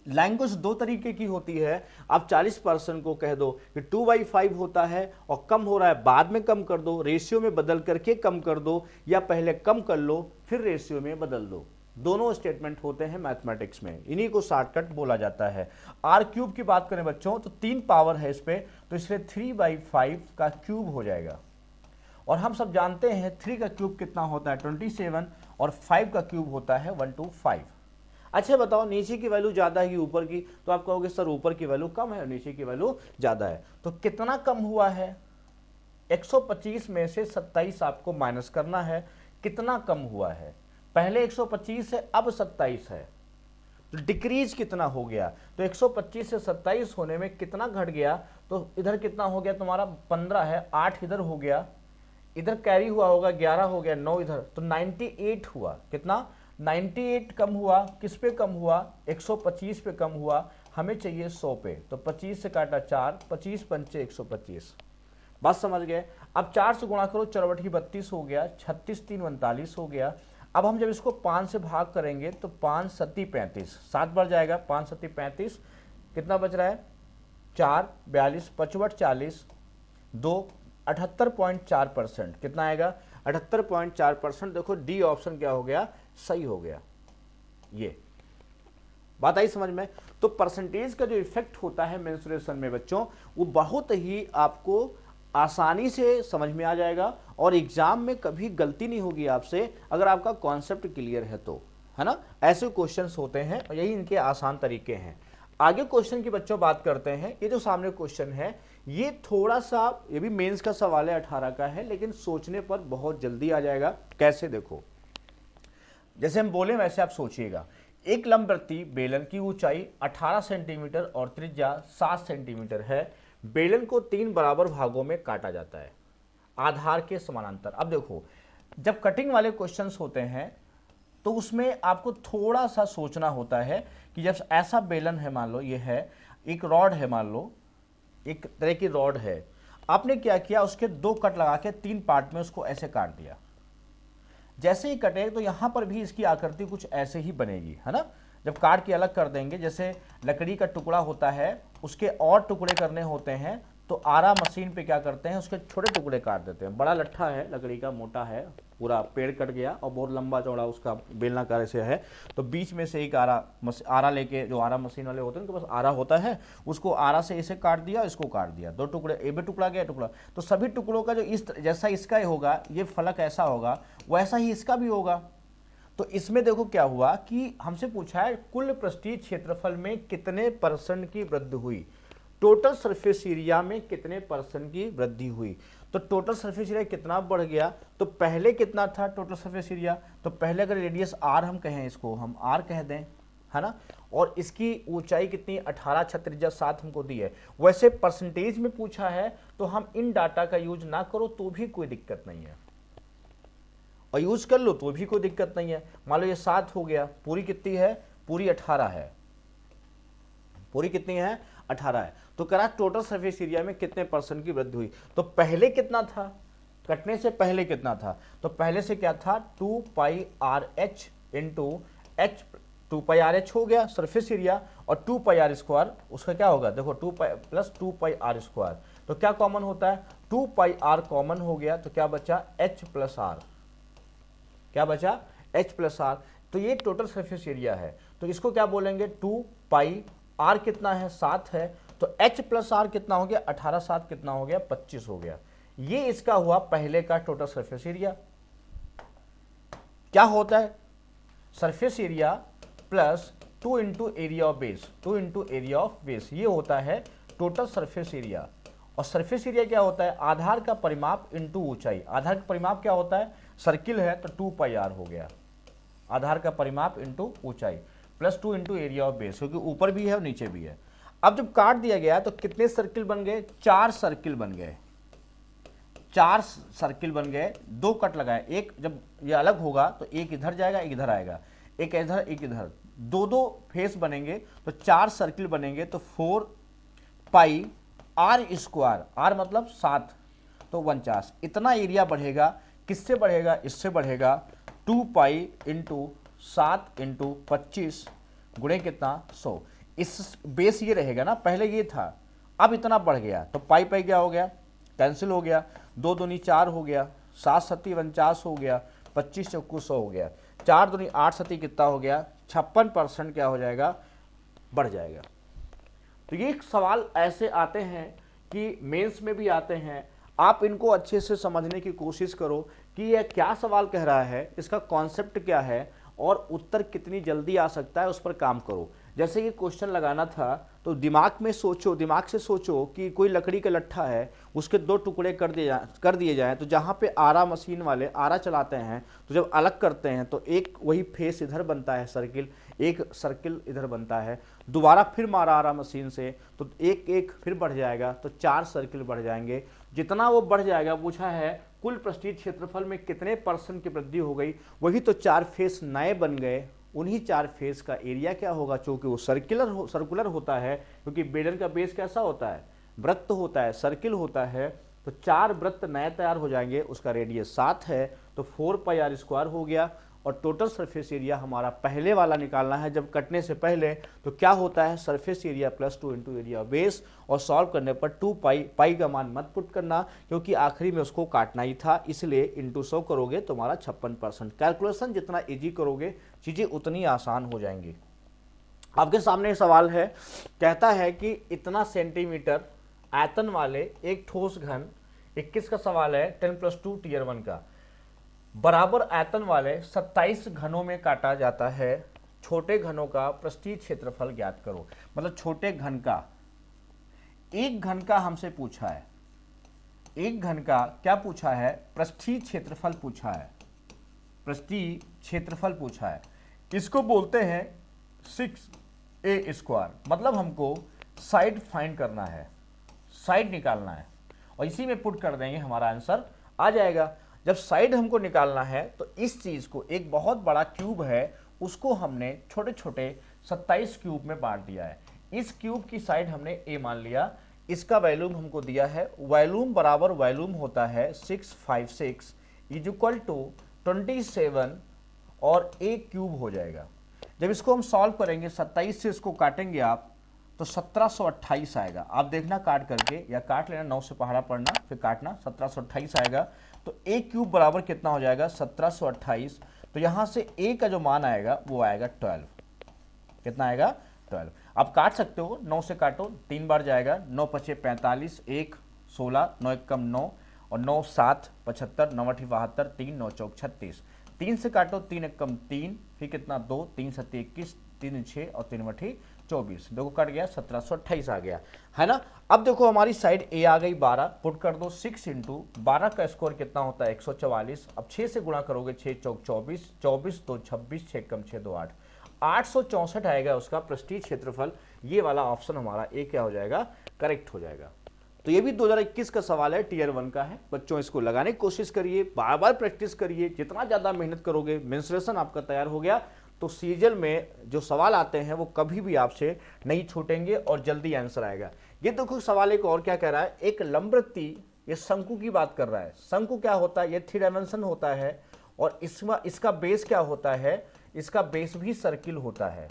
लैंग्वेज 2 तरीके की होती है। आप 40% को कह दो कि 2/5 होता है और कम हो रहा है, बाद में कम कर दो, रेशियो में बदल करके कम कर दो, या पहले कम कर लो फिर रेशियो में बदल दो। दोनों स्टेटमेंट होते हैं मैथमेटिक्स में, इन्हीं को शॉर्टकट बोला जाता है। r क्यूब की बात करें बच्चों तो 3 पावर है इस पे, तो इसलिए 3/5 का क्यूब हो जाएगा। और हम सब जानते हैं 3 का क्यूब कितना होता है? 27, और 5 का क्यूब होता है 125। अच्छा बताओ नीचे की वैल्यू ज्यादा है कि ऊपर की? तो आप कहोगे सर ऊपर की वैल्यू कम है और नीचे की वैल्यू ज्यादा है। तो कितना कम हुआ है? 125 में से 27 आपको माइनस करना है। कितना कम हुआ है? पहले 125 है, अब 27 है, तो डिक्रीज कितना हो गया? तो 125 से 27 होने में कितना घट गया? तो इधर कितना हो गया तुम्हारा? 15 है, 8 इधर हो गया, इधर कैरी हुआ होगा 11 हो गया, 9 इधर, तो 98 हुआ। कितना? 98 कम हुआ। किस पे कम हुआ? 125 पे कम हुआ। हमें चाहिए 100 पे, तो 25 से काटा 4, 25 पंचे 125। बात समझ गए? अब 4 से गुणा करो, 4 32 हो गया, 36 3 39 हो गया। अब हम जब इसको 5 से भाग करेंगे तो 5 सत्ती 35, 7 बढ़ जाएगा, 5 सत्ती 35, कितना बच रहा है? 4 42 55 40, 2 78.4%। कितना आएगा? 78.4%। देखो डी ऑप्शन क्या हो गया? सही हो गया। ये बात आई समझ में? तो परसेंटेज का जो इफेक्ट होता है मेंसुरेशन में बच्चों, वो बहुत ही आपको आसानी से समझ में आ जाएगा, और एग्जाम में कभी गलती नहीं होगी आपसे अगर आपका कॉन्सेप्ट क्लियर है तो, है ना? ऐसे क्वेश्चंस होते हैं और यही इनके आसान तरीके हैं। आगे क्वेश्चन की बच्चों बात करते हैं। ये जो सामने क्वेश्चन है ये थोड़ा सा, ये भी मेंस का सवाल है, 18 का है, लेकिन सोचने पर बहुत जल्दी आ जाएगा। कैसे? देखो जैसे हम बोले वैसे आप सोचिएगा। एक लंबवृत्तीय बेलन की ऊंचाई 18 सेंटीमीटर और त्रिज्या 7 सेंटीमीटर है। बेलन को 3 बराबर भागों में काटा जाता है आधार के समानांतर। अब देखो जब कटिंग वाले क्वेश्चंस होते हैं तो उसमें आपको थोड़ा सा सोचना होता है कि जब ऐसा बेलन है, मान लो ये है एक रॉड है, मान लो एक तरह की रॉड है। आपने क्या किया, उसके 2 कट लगा के 3 पार्ट में उसको ऐसे काट दिया। जैसे ही कटे तो यहां पर भी इसकी आकृति कुछ ऐसे ही बनेगी, है ना। जब काट के अलग कर देंगे, जैसे लकड़ी का टुकड़ा होता है उसके और टुकड़े करने होते हैं तो आरा मशीन पे क्या करते हैं, उसके छोटे टुकड़े काट देते हैं। बड़ा लट्ठा है लकड़ी का, मोटा है, पूरा पेड़ कट गया और बहुत लंबा चौड़ा उसका बेलनाकार ऐसे है, तो बीच में से एक आरा लेके, जो आरा मशीन वाले होते हैं उनके पास आरा होता है, उसको आरा से इसे काट दिया, इसको काट दिया, 2 टुकड़े, ए भी टुकड़ा गया टुकड़ा, तो सभी टुकड़ों का जो इस जैसा इसका होगा, ये फलक ऐसा होगा, वैसा ही इसका भी होगा। तो इसमें देखो क्या हुआ कि हमसे पूछा है कुल पृष्ठीय क्षेत्रफल में कितने % की वृद्धि हुई, टोटल सरफेस एरिया में कितने % की वृद्धि हुई। तो टोटल सरफेस एरिया कितना बढ़ गया, तो पहले कितना था टोटल सरफेस एरिया, तो पहले अगर रेडियस r हम कहें, इसको हम r कह दें, है ना, और इसकी ऊंचाई कितनी 18, त्रिज्या 7 हमको दी है। वैसे परसेंटेज में पूछा है तो हम इन डाटा का यूज ना करो तो भी कोई दिक्कत नहीं है, और यूज कर लो तो भी कोई दिक्कत नहीं है। मान लो ये 7 हो गया, पूरी कितनी है, पूरी 18 है, पूरी कितनी है 18 है। तो करा टोटल सरफेस एरिया में कितने % की वृद्धि हुई, तो पहले कितना था, कटने से पहले कितना था, तो पहले से क्या था 2 pi R H into H, 2 pi R H हो गया सरफेस एरिया, और 2 पाई आर स्क्वायर उसका क्या होगा, देखो 2 pi plus 2 pi R square, तो क्या कॉमन होता है, 2 पाई आर कॉमन हो गया, तो क्या बचा एच प्लस आर, क्या बचा एच प्लस आर। तो ये टोटल सरफेस एरिया है, तो इसको क्या बोलेंगे 2 पाई आर कितना है 7 है, तो h प्लस आर कितना हो गया 18, 7 कितना हो गया 25 हो गया। ये इसका हुआ पहले का टोटल सरफेस एरिया। क्या होता है, surface area plus 2 into area of base, 2 into area of base, ये होता है टोटल सरफेस एरिया। और सरफेस एरिया क्या होता है, आधार का परिमाप इंटू ऊंचाई। आधार का परिमाप क्या होता है, सर्किल है तो 2 पाई आर हो गया, आधार का परिमाप इंटू ऊंचाई, plus 2 into area of base, क्योंकि ऊपर भी है और नीचे भी है। अब जब काट दिया गया तो कितने सर्किल बन गए, 4 सर्किल बन गए, 4 सर्किल बन गए, 2 कट लगाए, एक जब ये अलग होगा तो एक इधर जाएगा एक इधर आएगा, एक इधर एक इधर, 2-2 फेस बनेंगे तो 4 सर्किल बनेंगे, तो 4 पाई आर स्क्वायर, आर मतलब 7, तो 49, इतना एरिया बढ़ेगा। किससे बढ़ेगा, इससे बढ़ेगा, 2 पाई इंटू 7 इंटू 25 गुणे कितना 100। इस बेस ये रहेगा ना, पहले ये था, अब इतना बढ़ गया, तो पाई पाई क्या हो गया, कैंसिल हो गया, 2 दूनी 4 हो गया, 7 सत्ती 49 हो गया, 25 चौकू 100 हो गया, 4 दूनी 8 सत्ती कितना हो गया 56% क्या हो जाएगा, बढ़ जाएगा। तो ये सवाल ऐसे आते हैं कि मेंस में भी आते हैं, आप इनको अच्छे से समझने की कोशिश करो कि यह क्या सवाल कह रहा है, इसका कॉन्सेप्ट क्या है और उत्तर कितनी जल्दी आ सकता है, उस पर काम करो। जैसे ये क्वेश्चन लगाना था तो दिमाग में सोचो, दिमाग से सोचो कि कोई लकड़ी का लट्ठा है, उसके 2 टुकड़े कर दिए जाएं, तो जहाँ पे आरा मशीन वाले आरा चलाते हैं तो जब अलग करते हैं तो एक वही फेस इधर बनता है सर्किल, एक सर्किल इधर बनता है, दोबारा फिर मारा आरा मशीन से तो एक एक फिर बढ़ जाएगा, तो 4 सर्किल बढ़ जाएंगे। जितना वो बढ़ जाएगा, पूछा है कुल पृष्ठीय क्षेत्रफल में कितने % की वृद्धि हो गई, वही तो 4 फेस नए बन गए, उन्हीं 4 फेस का एरिया क्या होगा, चूंकि वो सर्कुलर होता है, क्योंकि बेलन का बेस कैसा होता है, वृत्त होता है, सर्किल होता है, तो 4 वृत्त नए तैयार हो जाएंगे, उसका रेडियस 7 है, तो 4 पाई आर स्क्वायर हो गया। और टोटल सरफेस एरिया हमारा पहले वाला निकालना है, जब कटने से पहले, तो क्या होता है surface area plus 2 into area base, और सॉल्व करने पर 2 पाई का मान मत पुट करना, क्योंकि आखिरी में उसको काटना ही था, इसलिए इंटू 100 करोगे तो हमारा 56%। कैलकुलेशन जितना इजी करोगे चीज़ें उतनी आसान हो जाएंगी। आपके सामने सवाल है, कहता है कि इतना सेंटीमीटर आयतन वाले एक ठोस घन, 21 का सवाल है 10+2 टियर 1 का, बराबर आयतन वाले 27 घनों में काटा जाता है, छोटे घनों का पृष्ठीय क्षेत्रफल ज्ञात करो। मतलब छोटे घन का, एक घन का हमसे पूछा है, एक घन का क्या पूछा है, पृष्ठीय क्षेत्रफल पूछा है, पृष्ठीय क्षेत्रफल पूछा है, इसको बोलते हैं 6a स्क्वायर। मतलब हमको साइड फाइंड करना है, साइड निकालना है, और इसी में पुट कर देंगे, हमारा आंसर आ जाएगा। जब साइड हमको निकालना है तो इस चीज को, एक बहुत बड़ा क्यूब है उसको हमने छोटे छोटे 27 क्यूब में बांट दिया है। इस क्यूब की साइड हमने a मान लिया, इसका वॉल्यूम हमको दिया है, वॉल्यूम बराबर वॉल्यूम होता है 656 इज इक्वल टू 27 और a क्यूब हो जाएगा। जब इसको हम सॉल्व करेंगे 27 से इसको काटेंगे आप तो 1728 आएगा। आप देखना काट करके, या काट लेना, 9 से पहाड़ा पढ़ना फिर काटना, 1728 आएगा। तो a क्यूब बराबर कितना हो जाएगा 1728। तो यहाँ से a का जो मान आएगा वो आएगा 12। कितना आएगा 12। आप काट सकते हो, 9 से काटो, 3 बार जाएगा, 9 पचे 45, 1 16, 9 एक कम 9 और 9 7 75, 9 8 72, 3 9 चौक 36। 3 से काटो, 3 एक कम 3, फिर कितना 2, 3 7 21, 3 6 और 3 8 24। देखो कट गया, 1728 आ गया, है ना। अब देखो हमारी साइड ए आ गई 12, पुट कर दो 6 इंटू 12 का स्क्वायर कितना होता है 144। अब 6 से गुणा करोगे, 6 चौक 24, 24 2 26, 6 कम 6 2 8, 864 आएगा उसका पृष्ठीय क्षेत्रफल। ये वाला ऑप्शन हमारा ए क्या हो जाएगा, करेक्ट हो जाएगा। तो ये भी 2021 का सवाल है, टीयर 1 का है। बच्चों इसको लगाने की कोशिश करिए, बार बार प्रैक्टिस करिए। जितना ज़्यादा मेहनत करोगे, मेंसुरेशन आपका तैयार हो गया तो सीजल में जो सवाल आते हैं वो कभी भी आपसे नहीं छूटेंगे और जल्दी आंसर आएगा। ये देखो सवाल एक और क्या कह रहा है, एक लंबवृत्ति, ये शंकु की बात कर रहा है। शंकु क्या होता है, ये 3 डायमेंशन होता है और इसका बेस क्या होता है, इसका बेस भी सर्किल होता है,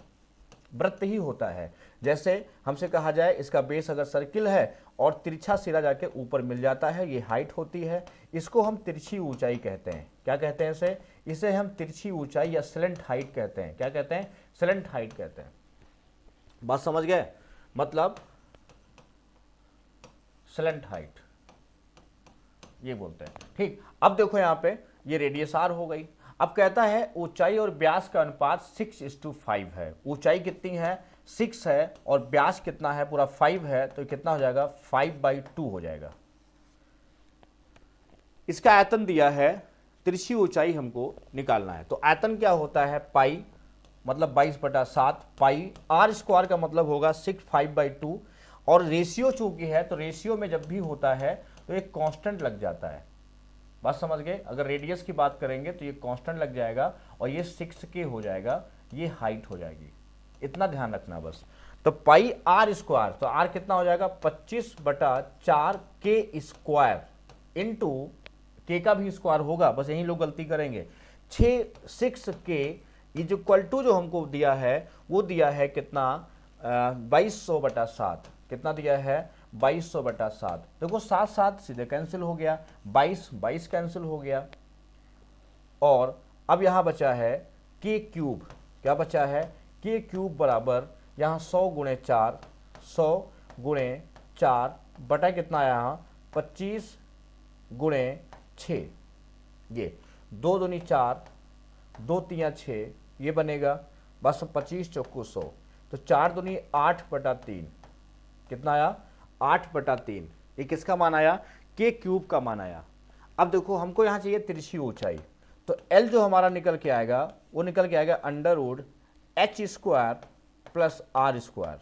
वृत्त ही होता है। जैसे हमसे कहा जाए इसका बेस अगर सर्किल है और तिरछा सिरा जाके ऊपर मिल जाता है, ये हाइट होती है। इसको हम तिरछी ऊंचाई कहते हैं। क्या कहते हैं इसे हम तिरछी ऊंचाई या स्लेंट हाइट कहते हैं। क्या कहते हैं, स्लेंट हाइट कहते हैं। बात समझ गए, मतलब स्लेंट हाइट ये बोलते हैं। ठीक, अब देखो यहाँ पे ये रेडियस आर हो गई। अब कहता है ऊंचाई और व्यास का अनुपात 6:5 है। ऊंचाई कितनी है 6 है और व्यास कितना है पूरा 5 है, तो कितना हो जाएगा 5/2 हो जाएगा। इसका आयतन दिया है, तिरछी ऊंचाई हमको निकालना है। तो आयतन क्या होता है, पाई मतलब 22/7, पाई आर स्क्वायर का मतलब होगा 5/2। और रेशियो चूंकि है तो रेशियो में जब भी होता है तो एक कांस्टेंट लग जाता है। बात समझ गए, अगर रेडियस की बात करेंगे तो ये कांस्टेंट लग जाएगा और ये 6K हो जाएगा, ये हाइट हो जाएगी। इतना ध्यान रखना बस। तो पाई आर स्क्वायर, तो आर कितना हो जाएगा 25/4 के स्क्वायर इंटू के का भी स्क्वायर होगा, बस यही लोग गलती करेंगे। 6K इज इक्वल टू जो हमको दिया है वो दिया है कितना 2200/7। कितना दिया है 2200/7। देखो 7 7 सीधे कैंसिल हो गया, 22 कैंसिल हो गया। और अब यहां बचा है के क्यूब। क्या बचा है, के क्यूब बराबर यहाँ 100 गुणे 4, 100 गुणे 4 बटा कितना आया यहाँ 25 गुणे 6, ये 2 दूनी 4, 2 तिया 6, ये बनेगा बस 25 चौको 100। तो 4 दूनी 8/3, कितना आया 8/3। ये किसका मान आया, के क्यूब का मान आया। अब देखो हमको यहाँ चाहिए तिरछी ऊंचाई, तो एल जो हमारा निकल के आएगा वो निकल के आएगा √h² प्लस r²।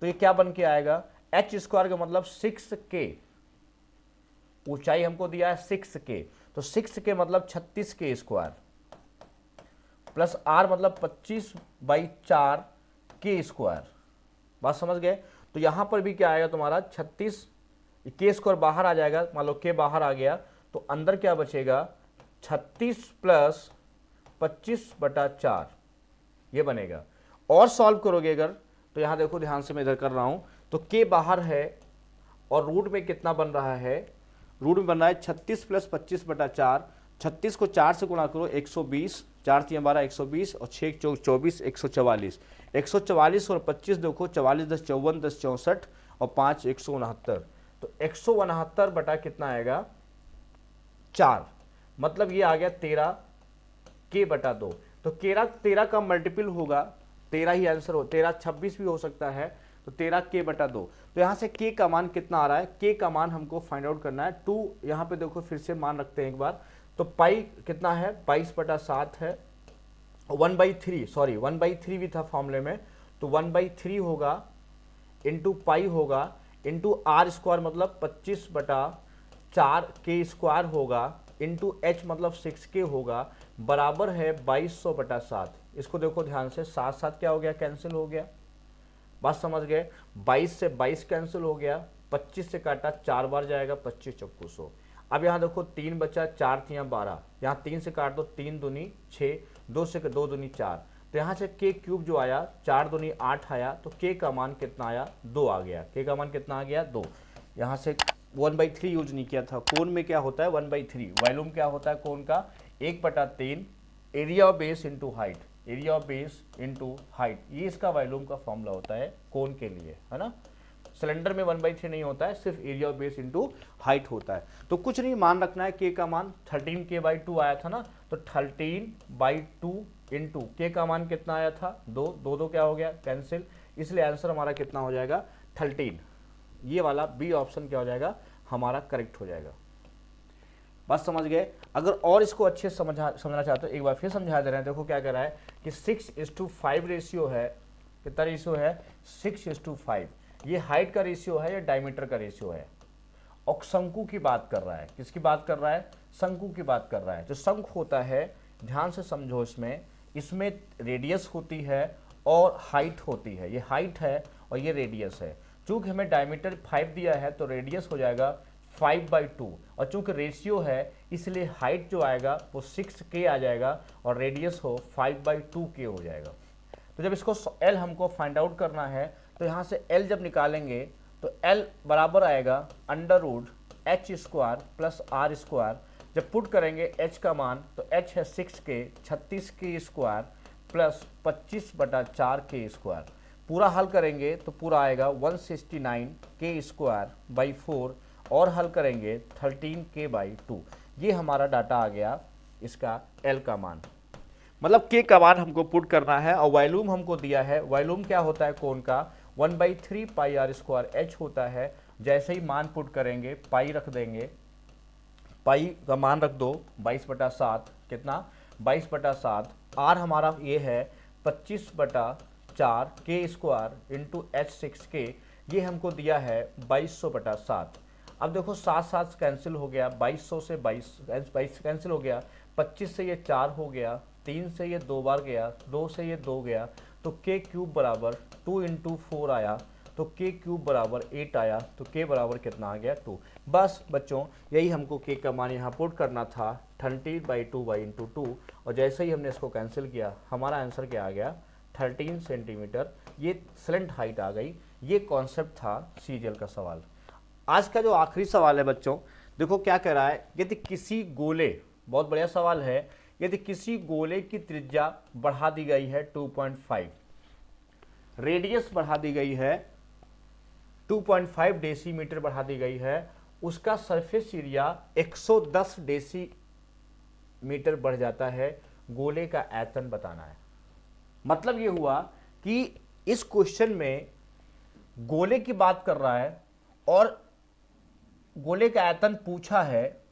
तो ये क्या बन के आएगा, h² का मतलब 6K, ऊंचाई हमको दिया है 6K, तो 6K मतलब 36K² प्लस r मतलब 25/4 K²। बात समझ गए। तो यहां पर भी क्या आएगा तुम्हारा 36, K² बाहर आ जाएगा, मान लो K बाहर आ गया तो अंदर क्या बचेगा 36 प्लस 25/4, ये बनेगा। और सॉल्व करोगे अगर तो यहां देखो ध्यान से मैं इधर कर रहा हूं, तो K बाहर है और रूट में कितना बन रहा है, रूट में बन रहा है 36 प्लस 25/4। 36 को 4 से गुणा करो 120, 4 3 12 120 और 6 4 24 144। 144 और 25 देखो 44 10 54 10 64 और 5 169। तो 169 बटा कितना आएगा 4, मतलब ये आ गया 13K/2। तो 13 का मल्टीपल होगा, 13 ही आंसर हो, 13 26 भी हो सकता है, तो 13K/2। तो यहाँ से K का मान कितना आ रहा है, K का मान हमको फाइंड आउट करना है। 2 यहाँ पे देखो फिर से मान रखते हैं एक बार, तो पाई कितना है 22/7 है, 1/3 भी था फॉर्मूले में, तो 1/3 होगा इंटू पाई होगा इंटू r² मतलब 25/4 K² होगा इंटू h मतलब 6K होगा, बराबर है 2200/7। इसको देखो ध्यान से, 7 7 क्या हो गया कैंसिल हो गया। बात समझ गए, 22 से 22 कैंसिल हो गया, 25 से काटा 4 बार जाएगा, 25 चौको 100। अब यहाँ देखो 3 बचा, 4 थी यहाँ 12, यहाँ 3 से काट दो, 3 दूनी 6, 2 से 2 दूनी 4, तो यहाँ से k क्यूब जो आया 4 दूनी 8 आया, तो k का मान कितना आया 2 आ गया। k का मान कितना आ गया 2। यहाँ से 1/3 यूज नहीं किया था। कोण में क्या होता है 1/3, वॉल्यूम क्या होता है कोण का 1/3 area of base into height, area of base into height, ये इसका वॉल्यूम का फॉर्मूला होता है कोण के लिए, है ना। सिलेंडर में 1/3 नहीं होता है, सिर्फ area of base into height होता है। तो कुछ नहीं मान रखना है, k का मान 13k/2 आया था ना, तो 13/2 इंटू k का मान कितना आया था 2, 2 2 क्या हो गया कैंसिल, इसलिए आंसर हमारा कितना हो जाएगा 13। ये वाला बी ऑप्शन क्या हो जाएगा हमारा करेक्ट हो जाएगा। बस समझ गए। अगर और इसको अच्छे से समझना चाहते हो एक बार फिर समझा दे रहे हैं। देखो क्या कह रहा है कि 6:5 रेशियो है, कितना रेशियो है 6:5, ये हाइट का रेशियो है या डायमीटर का रेशियो है, और शंकु की बात कर रहा है। किसकी बात कर रहा है शंकु की बात कर रहा है। जो शंकु होता है ध्यान से समझो, इसमें रेडियस होती है और हाइट होती है, ये हाइट है और ये रेडियस है। चूंकि हमें डायमीटर 5 दिया है तो रेडियस हो जाएगा 5/2, और चूंकि रेशियो है इसलिए हाइट जो आएगा वो 6k आ जाएगा और रेडियस हो 5/2k हो जाएगा। तो जब इसको L हमको फाइंड आउट करना है तो यहाँ से L जब निकालेंगे तो L बराबर आएगा √h² प्लस r²। जब पुट करेंगे h का मान तो h है 6k, 36k² प्लस 25/4k²। पूरा हल करेंगे तो पूरा आएगा 169k²/4, और हल करेंगे 13k/2। ये हमारा डाटा आ गया इसका L का मान, मतलब k का मान हमको पुट करना है। और वॉल्यूम हमको दिया है, वॉल्यूम क्या होता है कोण का 1/3 πr² h होता है। जैसे ही मान पुट करेंगे पाई रख देंगे, पाई का मान रख दो 22/7, कितना 22/7, r हमारा ये है 25/4k² इंटू h6k, ये हमको दिया है 2200/7। अब देखो 7 कैंसिल हो गया, 2200 से 22 कैंसिल हो गया, 25 से ये 4 हो गया, 3 से ये 2 बार गया, 2 से ये 2 गया, तो k क्यूब बराबर 2 × 4 आया, तो k क्यूब बराबर 8 आया, तो k बराबर कितना आ गया 2। बस बच्चों यही हमको k का मान यहाँ पुट करना था 30/2 × 2, और जैसे ही हमने इसको कैंसिल किया हमारा आंसर क्या आ गया 13 सेंटीमीटर। ये स्लेंट हाइट आ गई। ये कॉन्सेप्ट था सीजीएल का सवाल। आज का जो आखिरी सवाल है बच्चों, देखो क्या कह रहा है, यदि किसी गोले, बहुत बढ़िया सवाल है, यदि किसी गोले की त्रिज्या बढ़ा दी गई है 2.5, रेडियस बढ़ा दी गई है 2.5 डेसीमीटर बढ़ा दी गई है, उसका सरफेस एरिया 110 डेसीमीटर बढ़ जाता है, गोले का आयतन बताना है। मतलब ये हुआ कि इस क्वेश्चन में गोले की बात कर रहा है और गोले का आयतन पूछा है,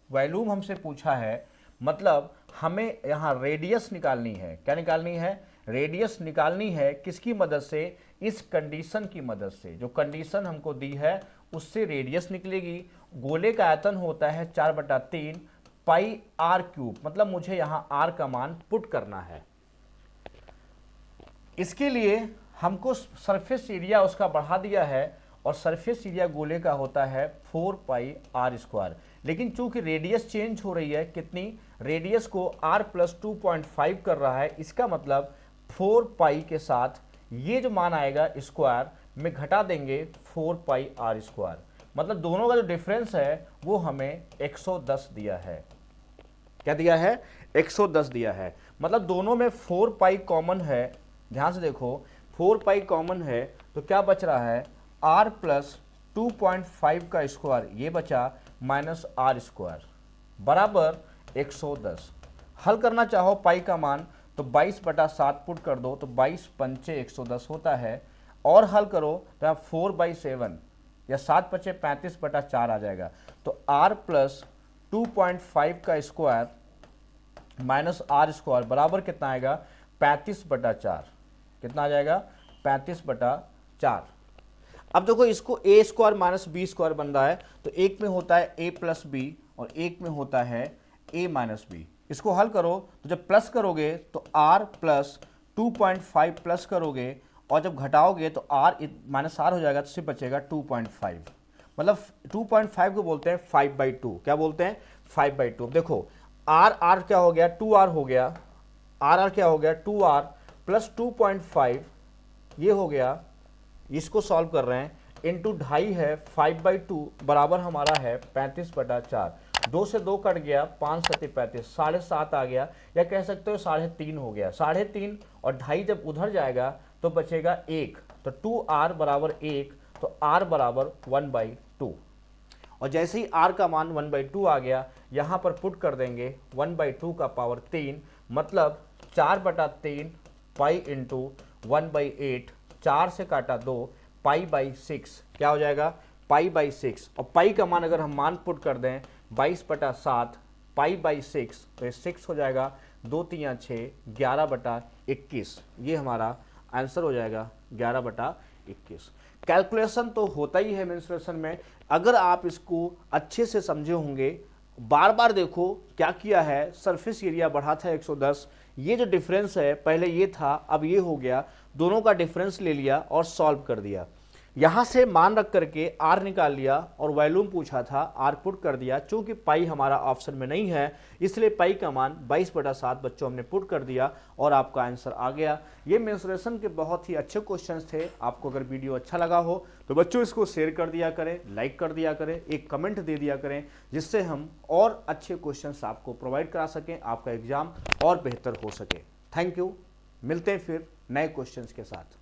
वॉल्यूम हमसे पूछा है, मतलब हमें यहाँ रेडियस निकालनी है। क्या निकालनी है रेडियस निकालनी है, किसकी मदद से, इस कंडीशन की मदद से। जो कंडीशन हमको दी है उससे रेडियस निकलेगी। गोले का आयतन होता है 4/3 πr³, मतलब मुझे यहाँ r का मान पुट करना है। इसके लिए हमको सरफेस एरिया उसका बढ़ा दिया है, और सरफेस एरिया गोले का होता है 4πr²। लेकिन चूंकि रेडियस चेंज हो रही है, कितनी, रेडियस को r + 2.5 कर रहा है, इसका मतलब 4π के साथ ये जो मान आएगा स्क्वायर में घटा देंगे 4πr², मतलब दोनों का जो डिफरेंस है वो हमें 110 दिया है। क्या दिया है 110 दिया है, मतलब दोनों में 4π कॉमन है। ध्यान से देखो 4π कॉमन है तो क्या बच रहा है r + 2.5 का स्क्वायर, ये बचा -r² बराबर 110। हल करना चाहो पाई का मान तो 22/7 पुट कर दो, तो 22 पंचे 110 होता है, और हल करो तो यहाँ 4/7 या 7 पंचे 35/4 आ जाएगा। तो r + 2.5 का स्क्वायर -r² बराबर कितना आएगा 35/4। कितना आ जाएगा 35/4। अब देखो इसको a² - b² बन रहा है, तो एक में होता है a + b और एक में होता है a - b। इसको हल करो तो जब प्लस करोगे तो r + 2.5 प्लस करोगे, और जब घटाओगे तो r - r हो जाएगा, तो सिर्फ बचेगा 2.5। मतलब 2.5 को बोलते हैं 5/2। क्या बोलते हैं? 5/2। देखो आर आर क्या हो गया, 2r हो गया, आर आर क्या हो गया 2r प्लस 2.5 ये हो गया, इसको सॉल्व कर रहे हैं, इंटू 2.5 है, 5/2 बराबर हमारा है 35/4। 2 से 2 कट गया, 5 सत्ते 35, 7.5 आ गया, या कह सकते हो 3.5 हो गया। 3.5 और 2.5 जब उधर जाएगा तो बचेगा 1, तो 2r बराबर 1, तो r बराबर 1/2। और जैसे ही r का मान 1/2 आ गया, यहाँ पर पुट कर देंगे 1/2 का पावर 3, मतलब 4/3 पाई इंटू 1/8, 4 से काटा 2, पाई/6 क्या हो जाएगा, पाई/6। और पाई का मान अगर हम मान पुट कर दें 22/7 पाई/6, तो ये 6 हो जाएगा, 2 3 6, 11/21। ये हमारा आंसर हो जाएगा 11/21। कैलकुलेशन तो होता ही है मेंस्ट्रुएशन में, अगर आप इसको अच्छे से समझे होंगे, बार बार देखो क्या किया है, सरफेस एरिया बढ़ा था 110, ये जो डिफरेंस है पहले ये था अब ये हो गया, दोनों का डिफरेंस ले लिया और सॉल्व कर दिया। यहां से मान रख करके आर निकाल लिया और वॉल्यूम पूछा था, आर पुट कर दिया। चूंकि पाई हमारा ऑप्शन में नहीं है इसलिए पाई का मान 22/7 बच्चों हमने पुट कर दिया और आपका आंसर आ गया। ये मेंस्ट्रुएशन के बहुत ही अच्छे क्वेश्चंस थे। आपको अगर वीडियो अच्छा लगा हो तो बच्चों इसको शेयर कर दिया करें, लाइक कर दिया करें, एक कमेंट दे दिया करें, जिससे हम और अच्छे क्वेश्चंस आपको प्रोवाइड करा सकें, आपका एग्जाम और बेहतर हो सके। थैंक यू, मिलते हैं फिर नए क्वेश्चंस के साथ।